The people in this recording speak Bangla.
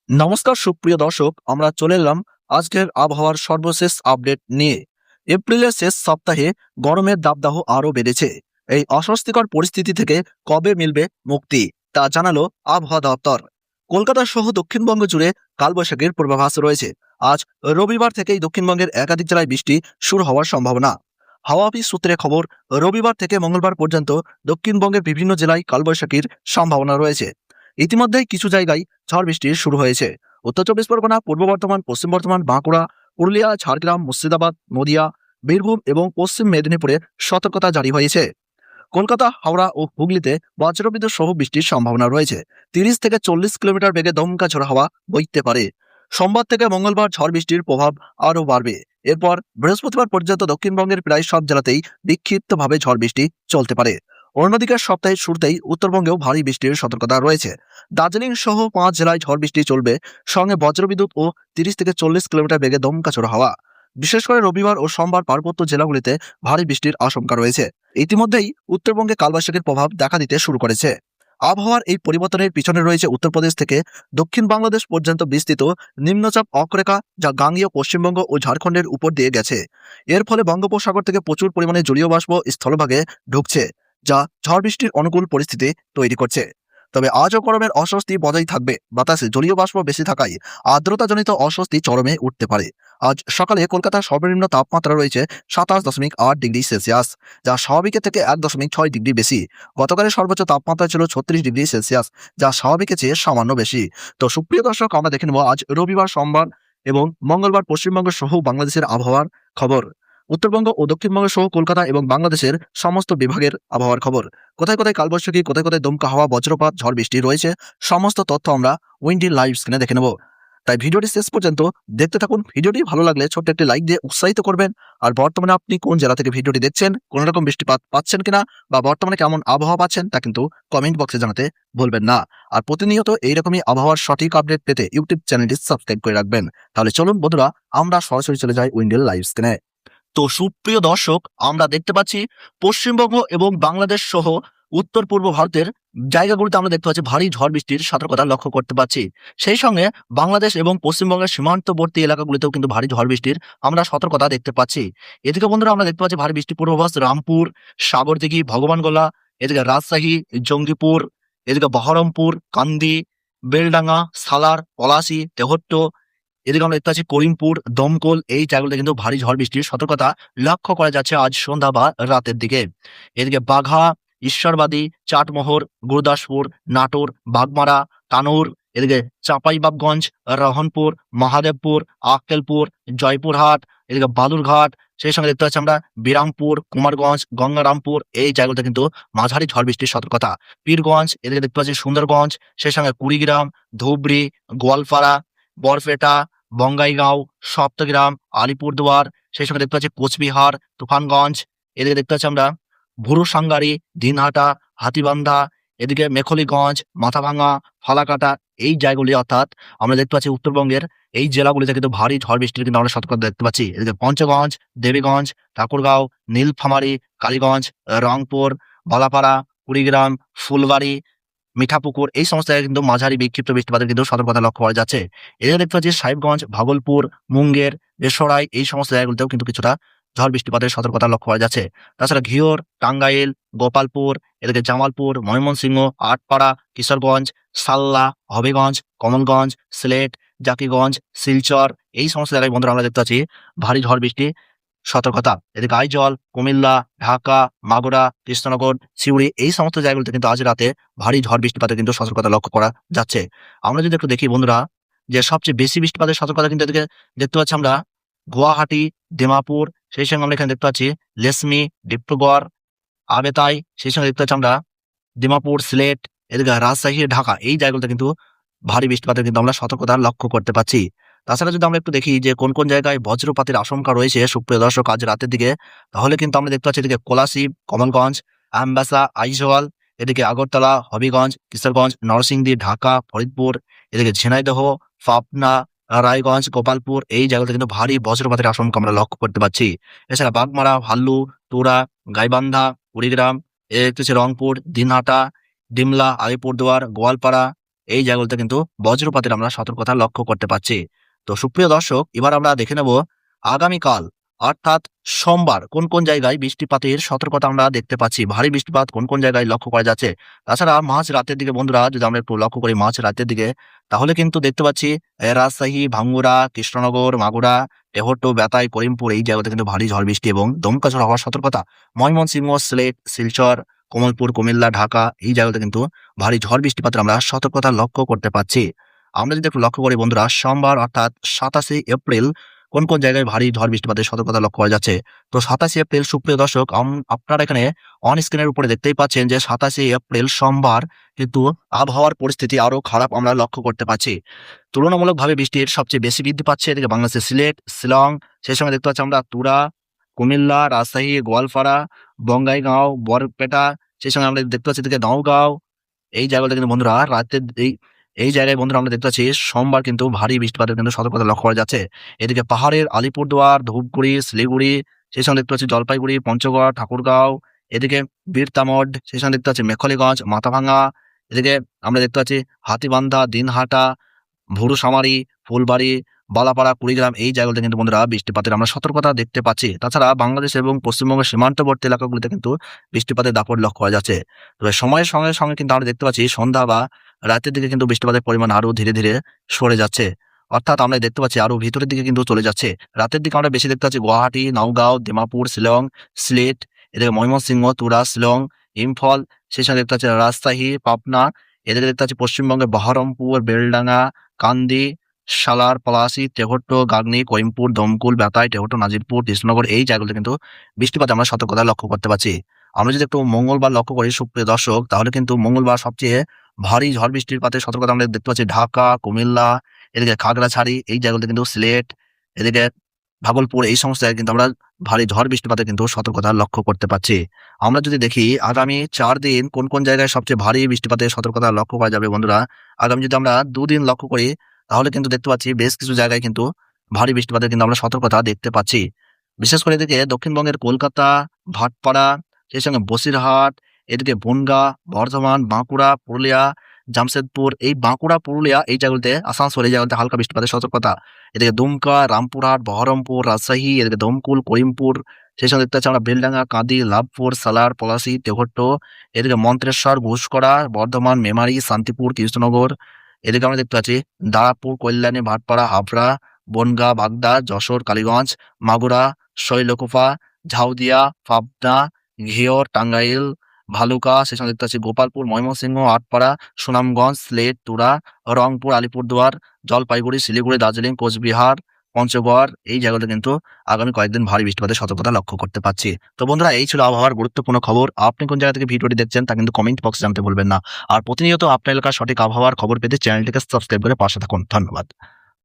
নমস্কার সুপ্রিয় দর্শক, আমরা চলে এলাম আজকের আবহাওয়ার সর্বশেষ আপডেট নিয়ে। এপ্রিলের শেষ সপ্তাহে গরমের দাবদাহ আরও বেড়েছে। এই অস্বস্তিকর পরিস্থিতি থেকে কবে মিলবে মুক্তি, তা জানালো আবহাওয়া দপ্তর। কলকাতা সহ দক্ষিণবঙ্গ জুড়ে কালবৈশাখীর পূর্বাভাস রয়েছে। আজ রবিবার থেকেই দক্ষিণবঙ্গের একাধিক জেলায় বৃষ্টি শুরু হওয়ার সম্ভাবনা। হাওয়া অফিস সূত্রে খবর, রবিবার থেকে মঙ্গলবার পর্যন্ত দক্ষিণবঙ্গের বিভিন্ন জেলায় কালবৈশাখীর সম্ভাবনা রয়েছে। ইতিমধ্যেই কিছু জায়গায় ঝড় বৃষ্টি শুরু হয়েছে। উত্তর চব্বিশ পরগনা, পূর্ব বর্ধমান, পশ্চিম বর্ধমান, বাঁকুড়া, পুরুলিয়া, ঝাড়গ্রাম, মুর্শিদাবাদ, নদিয়া, বীরভূম এবং পশ্চিম মেদিনীপুরে সতর্কতা জারি হয়েছে। কলকাতা, হাওড়া ও হুগলিতে বজ্রবিদ্যুৎ সহ বৃষ্টির সম্ভাবনা রয়েছে। 30 থেকে 40 কিলোমিটার বেগে দমকা ঝোড়ো হাওয়া বইতে পারে। সোমবার থেকে মঙ্গলবার ঝড় বৃষ্টির প্রভাব আরও বাড়বে। এরপর বৃহস্পতিবার পর্যন্ত দক্ষিণবঙ্গের প্রায় সব জেলাতেই বিক্ষিপ্তভাবে ঝড় বৃষ্টি চলতে পারে। অন্যদিকে সপ্তাহের শুরুতেই উত্তরবঙ্গেও ভারী বৃষ্টির সতর্কতা রয়েছে। দার্জিলিং সহ 5 জেলায় ঝড় বৃষ্টি চলবে, সঙ্গে বজ্রবিদ্যুৎ ও 30 থেকে 40 কিলোমিটার বেগে দমকা ঝোড়ো হাওয়া। বিশেষ করে রবিবার ও সোমবার পার্বত্য জেলাগুলিতে ভারী বৃষ্টির আশঙ্কা রয়েছে। ইতিমধ্যেই উত্তরবঙ্গে কালবৈশাখীর প্রভাব দেখা দিতে শুরু করেছে। আবহাওয়ার এই পরিবর্তনের পিছনে রয়েছে উত্তরপ্রদেশ থেকে দক্ষিণ বাংলাদেশ পর্যন্ত বিস্তৃত নিম্নচাপ অক্ষরেখা, যা গাঙ্গেয় পশ্চিমবঙ্গ ও ঝাড়খণ্ডের উপর দিয়ে গেছে। এর ফলে বঙ্গোপসাগর থেকে প্রচুর পরিমাণে জলীয় বাষ্প স্থলভাগে ঢুকছে, যা ঝড় বৃষ্টির অনুকূল পরিস্থিতি তৈরি করছে। তবে আজও গরমের অস্বস্তি বজায় থাকবে। বাতাসে জলীয় বাষ্প বেশি থাকায় আর্দ্রতাজনিত অস্বস্তি চরমে উঠতে পারে। আজ সকালে কলকাতার সর্বনিম্ন তাপমাত্রা রয়েছে 27.8 ডিগ্রি সেলসিয়াস, যা স্বাভাবিকের থেকে 1.6 ডিগ্রি বেশি। গতকালের সর্বোচ্চ তাপমাত্রা ছিল 36 ডিগ্রি সেলসিয়াস, যা স্বাভাবিকের চেয়ে সামান্য বেশি। তো সুপ্রিয় দর্শক, আমরা দেখে নেব আজ রবিবার, সোমবার এবং মঙ্গলবার পশ্চিমবঙ্গ সহ বাংলাদেশের আবহাওয়ার খবর। উত্তরবঙ্গ ও দক্ষিণবঙ্গ সহ কলকাতা এবং বাংলাদেশের সমস্ত বিভাগের আবহাওয়ার খবর। কোথায় কোথায় কালবৈশাখী, কোথায় কোথায় দমকা হাওয়া, বজ্রপাত, ঝড় বৃষ্টি রয়েছে, সমস্ত তথ্য আমরা উইন্ডি লাইভ স্ক্রিনে দেখে নেব। তাই ভিডিওটি শেষ পর্যন্ত দেখতে থাকুন। ভিডিওটি ভালো লাগলে ছোট্ট একটি লাইক দিয়ে উৎসাহিত করবেন। আর বর্তমানে আপনি কোন জেলা থেকে ভিডিওটি দেখছেন, কোন রকম বৃষ্টিপাত পাচ্ছেন কিনা, বা বর্তমানে কেমন আবহাওয়া পাচ্ছেন, তা কিন্তু কমেন্ট বক্সে জানাতে ভুলবেন না। আর প্রতিনিয়ত এইরকমই আবহাওয়ার সঠিক আপডেট পেতে ইউটিউব চ্যানেলটি সাবস্ক্রাইব করে রাখবেন। তাহলে চলুন বন্ধুরা, আমরা সরাসরি চলে যাই উইন্ডেল লাইভ স্ক্রিনে। তো সুপ্রিয় দর্শক, আমরা দেখতে পাচ্ছি পশ্চিমবঙ্গ এবং বাংলাদেশ সহ উত্তর পূর্ব ভারতের জায়গাগুলিতে আমরা দেখতে পাচ্ছি ভারী ঝড় বৃষ্টির সতর্কতা লক্ষ্য করতে পারছি। সেই সঙ্গে বাংলাদেশ এবং পশ্চিমবঙ্গের সীমান্তবর্তী এলাকাগুলিতেও কিন্তু ভারী ঝড় বৃষ্টির আমরা সতর্কতা দেখতে পাচ্ছি। এদিকে বন্ধুরা, আমরা দেখতে পাচ্ছি ভারী বৃষ্টির পূর্বাভাস রামপুর, সাগরদিঘি, ভগবানগোলা, এদিকে রাজশাহী, জঙ্গিপুর, এদিকে বহরমপুর, কান্দি, বেলডাঙ্গা, সালার, পলাশী, তেহট্ট, এদিকে আমরা দেখতে পাচ্ছি করিমপুর, দমকল, এই জায়গাগুলোতে কিন্তু ভারী ঝড় বৃষ্টির সতর্কতা লক্ষ্য করা যাচ্ছে আজ সন্ধ্যা বা রাতের দিকে। এদিকে বাঘা, ঈশ্বরবাদী, চাটমোহর, গুরুদাসপুর, নাটোর, বাগমারা, তানোর, এদিকে চাঁপাইবাবগঞ্জ, রহনপুর, মহাদেবপুর, আক্কেলপুর, জয়পুরহাট, এদিকে বালুরঘাট, সেই সঙ্গে দেখতে পাচ্ছি আমরা বিরামপুর, কুমারগঞ্জ, গঙ্গারামপুর, এই জায়গাগুলোতে কিন্তু মাঝারি ঝড় বৃষ্টির সতর্কতা। পীরগঞ্জ, এদিকে দেখতে পাচ্ছি সুন্দরগঞ্জ, সেই সঙ্গে কুড়িগ্রাম, ধুবড়ি, গোয়ালপাড়া, বরপেটা, বঙ্গাইগাঁও, সপ্তগ্রাম, আলিপুরদুয়ার, সেই সঙ্গে দেখতে পাচ্ছি কোচবিহার, তুফানগঞ্জ, এদিকে দেখতে পাচ্ছি আমরা ভুরুসাঙ্গারি, দিনহাটা, হাতীবান্ধা, এদিকে মেখলিগঞ্জ, মাথাভাঙা, ফালাকাটা, এই জায়গাগুলি অর্থাৎ আমরা দেখতে পাচ্ছি উত্তরবঙ্গের এই জেলাগুলিতে কিন্তু ভারী ঝড় বৃষ্টির কিন্তু আমরা সতর্কতা দেখতে পাচ্ছি। এদিকে পঞ্চগঞ্জ, দেবীগঞ্জ, ঠাকুরগাঁও, নীলফামারী, কালীগঞ্জ, রংপুর, বালাপাড়া, কুড়িগ্রাম, ফুলবাড়ি, মিঠাপুকুর, এই সমস্ত জায়গায় কিন্তু মাঝারি বিক্ষিপ্ত বৃষ্টিপাতের কিন্তু সতর্কতা লক্ষ্য করা যাচ্ছে। এদিকে দেখতে পাচ্ছি সাহেবগঞ্জ, ভাগলপুর, মুঙ্গের, বেসরাই, এই সমস্ত জায়গাগুলিতেও কিন্তু কিছুটা ঝড় বৃষ্টিপাতের সতর্কতা লক্ষ্য করা যাচ্ছে। তাছাড়া ঘিওর, টাঙ্গাইল, গোপালপুর, এদিকে জামালপুর, ময়মনসিংহ, আটপাড়া, কিশোরগঞ্জ, সাল্লা, হবিগঞ্জ, কমলগঞ্জ, সিলেট, জাকিগঞ্জ, শিলচর, এই সমস্ত জায়গায় বন্ধুরা আমরা দেখতে পাচ্ছি ভারী ঝড় বৃষ্টি সতর্কতা। এদিকে আইজল, কুমিল্লা, ঢাকা, মাগুরা, কৃষ্ণনগর, সিউড়ি, এই সমস্ত জায়গাগুলোতে কিন্তু আজ রাতে ভারী ঝড় বৃষ্টিপাতের কিন্তু সতর্কতা লক্ষ্য করা যাচ্ছে। আমরা যদি একটু দেখি বন্ধুরা, যে সবচেয়ে বেশি বৃষ্টিপাতের সতর্কতা কিন্তু এদিকে দেখতে পাচ্ছি আমরা গুয়াহাটি, দিমাপুর, সেই সঙ্গে আমরা এখানে দেখতে পাচ্ছি লেসমি, ডিব্রুগড়, আবেতাই, সেই সঙ্গে দেখতে পাচ্ছি আমরা দিমাপুর, সিলেট, এদিকে রাজশাহী, ঢাকা, এই জায়গাগুলোতে কিন্তু ভারী বৃষ্টিপাতের কিন্তু আমরা সতর্কতা লক্ষ্য করতে পারছি। তাছাড়া যদি আমরা একটু দেখি যে কোন কোন জায়গায় বজ্রপাতের আশঙ্কা রয়েছে সুপ্রিয় দর্শক আজ রাতের দিকে, তাহলে কিন্তু আমরা দেখতে পাচ্ছি এদিকে কোলাশিব, কমলগঞ্জ, আমবাসা, আইজল, এদিকে আগরতলা, হবিগঞ্জ, কিশোরগঞ্জ, নরসিংদী, ঢাকা, ফরিদপুর, এদিকে ঝিনাইদহ, পাবনা, রায়গঞ্জ, গোপালপুর, এই জায়গাতে কিন্তু ভারী বজ্রপাতের আশঙ্কা আমরা লক্ষ্য করতে পারছি। এছাড়া বাগমারা, ভাল্লু, তুরা, গাইবান্ধা, কুড়িগ্রাম, এ হচ্ছে রংপুর, দিনহাটা, ডিমলা, আলিপুরদুয়ার, গোয়ালপাড়া, এই জায়গাগুলোতে কিন্তু বজ্রপাতের আমরা সতর্কতা লক্ষ্য করতে পারছি। তো সুপ্রিয় দর্শক, এবার আমরা দেখে নেব আগামীকাল অর্থাৎ সোমবার কোন কোন জায়গায় বৃষ্টিপাতের সতর্কতা আমরা দেখতে পাচ্ছি, ভারী বৃষ্টিপাত কোন কোন জায়গায় লক্ষ্য করা যাচ্ছে। তাছাড়া মাঝ রাতের দিকে বন্ধুরা যদি আমরা একটু লক্ষ্য করি মাঝ রাতের দিকে, তাহলে কিন্তু দেখতে পাচ্ছি রাজশাহী, ভাঙ্গুড়া, কৃষ্ণনগর, মাগুরা, তেহট্ট, বেতাই, করিমপুর এই জায়গাতে কিন্তু ভারী ঝড় বৃষ্টি এবং দমকা ঝড় হওয়ার সতর্কতা। ময়মনসিংহ, সিলেট, শিলচর, কমলপুর, কুমিল্লা, ঢাকা এই জায়গাতে কিন্তু ভারী ঝড় বৃষ্টিপাতের আমরা সতর্কতা লক্ষ্য করতে পারছি। আমরা যদি একটু লক্ষ্য করি বন্ধুরা, সোমবার অর্থাৎ 27শে এপ্রিল কোন কোন জায়গায় ভারী ঝড় বৃষ্টিপাতের সতর্কতা লক্ষ্য করা যাচ্ছে। তো 27শে এপ্রিল সুপ্রিয় দর্শক, আপনারা এখানে অন স্ক্রিনের উপরে দেখতেই পাচ্ছেন যে 27শে এপ্রিল সোমবার কিন্তু আবহাওয়ার পরিস্থিতি আরো খারাপ আমরা লক্ষ্য করতে পারছি। তুলনামূলকভাবে বৃষ্টির সবচেয়ে বেশি বৃদ্ধি পাচ্ছে এদিকে বাংলাদেশের সিলেট, শিলং, সেই সঙ্গে দেখতে পাচ্ছি আমরা তুরা, কুমিল্লা, রাজশাহী, গোয়ালপাড়া, বঙ্গাইগাঁও, বরপেটা, সেই সঙ্গে আমরা দেখতে পাচ্ছি এদিকে নওগাঁও এই জায়গাটা কিন্তু বন্ধুরা রাতের এই জায়গায় বন্ধুরা আমরা দেখতে পাচ্ছি সোমবার কিন্তু ভারী বৃষ্টিপাতের কিন্তু সতর্কতা লক্ষ্য করা যাচ্ছে। এদিকে পাহাড়ের আলিপুরদুয়ার, ধূপগুড়ি, শিলিগুড়ি, সেই সঙ্গে দেখতে পাচ্ছি জলপাইগুড়ি, পঞ্চগড়, ঠাকুরগাঁও, এদিকে বীরতামড, সেই সঙ্গে দেখতে পাচ্ছি মেখলিগঞ্জ, মাথাভাঙা, এদিকে আমরা দেখতে পাচ্ছি হাতিবান্ধা, দিনহাটা, ভুরুসামারি, ফুলবাড়ি, বালাপাড়া, কুড়িগ্রাম এই জায়গাগুলোতে কিন্তু বন্ধুরা বৃষ্টিপাতের আমরা সতর্কতা দেখতে পাচ্ছি। তাছাড়া বাংলাদেশ এবং পশ্চিমবঙ্গের সীমান্তবর্তী এলাকাগুলিতে কিন্তু বৃষ্টিপাতের দাপট লক্ষ্য করা যাচ্ছে। তবে সময়ের সঙ্গে সঙ্গে কিন্তু আমরা দেখতে পাচ্ছি সন্ধ্যা বা রাতের দিকে কিন্তু বৃষ্টিপাতের পরিমাণ আরো ধীরে ধীরে সরে যাচ্ছে। অর্থাৎ আমরা দেখতে পাচ্ছি আরো ভিতরের দিকে কিন্তু চলে যাচ্ছে। রাতের দিকে আমরা বেশি দেখতে পাচ্ছি গুয়াহাটি, নওগাঁও, দিমাপুর, শিলং, সিলেট, এদিকে ময়মনসিংহ, তুরা, শিলং, ইম্ফল, সেই সঙ্গে দেখতে পাচ্ছি রাজশাহী, পাবনা, এদিকে দেখতে পাচ্ছি পশ্চিমবঙ্গের বহরমপুর, বেলডাঙ্গা, কান্দি, সালার, পলাশী, তেহট্ট, গাংনী, করিমপুর, দমকুল, বেতাই, তেহট্ট, নাজিরপুর, কৃষ্ণনগর এই জায়গাগুলোতে কিন্তু বৃষ্টিপাতে আমরা সতর্কতা লক্ষ্য করতে পারছি। আমরা যদি একটু মঙ্গলবার লক্ষ্য করি সুপ্রিয় দর্শক, তাহলে কিন্তু মঙ্গলবার সবচেয়ে ভারী ঝড় বৃষ্টিপাতের সতর্কতা আমরা দেখতে পাচ্ছি ঢাকা, কুমিল্লা, এদিকে খাগড়াছড়ি এই জায়গাগুলোতে কিন্তু সিলেট, এদিকে ভাগলপুর এই সমস্ত জায়গায় কিন্তু আমরা ভারী ঝড় বৃষ্টিপাতের কিন্তু সতর্কতা লক্ষ্য করতে পারছি। আমরা যদি দেখি আগামী 4 দিন কোন কোন জায়গায় সবচেয়ে ভারী বৃষ্টিপাতের সতর্কতা লক্ষ্য করা যাবে বন্ধুরা, আগামী যদি আমরা 2 দিন লক্ষ্য করি তাহলে কিন্তু দেখতে পাচ্ছি বেশ কিছু জায়গায় কিন্তু ভারী বৃষ্টিপাতের কিন্তু আমরা সতর্কতা দেখতে পাচ্ছি। বিশেষ করে এদিকে দক্ষিণবঙ্গের কলকাতা, ভাটপাড়া, সেই সঙ্গে বসিরহাট, এদিকে বনগাঁ, বর্ধমান, বাঁকুড়া, পুরুলিয়া, জামশেদপুর এই বাঁকুড়া, পুরুলিয়া এই জায়গাগুলোতে, আসানসোল এই জায়গাতে হালকা বৃষ্টিপাতের সতর্কতা। এদিকে দুমকা, রামপুরহাট, বহরমপুর, রাজশাহী, এদিকে দমকুল, করিমপুর, সেই সঙ্গে দেখতে পাচ্ছি আমরা বেলডাঙ্গা, কাঁদি, লাভপুর, সালার, পলাশী, তেহট্ট, এদিকে মন্ত্রেশ্বর, ঘুষকরা, বর্ধমান, মেমারি, শান্তিপুর, কৃষ্ণনগর, এদিকে আমরা দেখতে পাচ্ছি দারাপুর, কল্যাণী, ভাটপাড়া, হাবড়া, বনগাঁ, বাগদা, যশোর, কালীগঞ্জ, মাগুরা, শৈলকুপা, ঝাউদিয়া, পাবনা, ঘিওর, টাঙ্গাইল, ভালুকা, সেই সঙ্গে দেখতে পাচ্ছি গোপালপুর, ময়মনসিংহ, আটপাড়া, সুনামগঞ্জ, সিলেট, তুরা, রংপুর, আলিপুরদুয়ার, জলপাইগুড়ি, শিলিগুড়ি, দার্জিলিং, কোচবিহার, পঞ্চগড় এই জায়গাতে কিন্তু আগামী কয়েকদিন ভারী বৃষ্টিপাতের সতর্কতা লক্ষ্য করতে পারছি। তো বন্ধুরা এই ছিল আবহাওয়ার গুরুত্বপূর্ণ খবর। আপনি কোন জায়গা থেকে ভিডিওটি দেখছেন তা কিন্তু কমেন্ট বক্সে জানতে ভুলবেন না। আর প্রতিনিয়ত আপনার এলাকার সঠিক আবহাওয়ার খবর পেতে চ্যানেলটিকে সাবস্ক্রাইব করে পাশে থাকুন। ধন্যবাদ।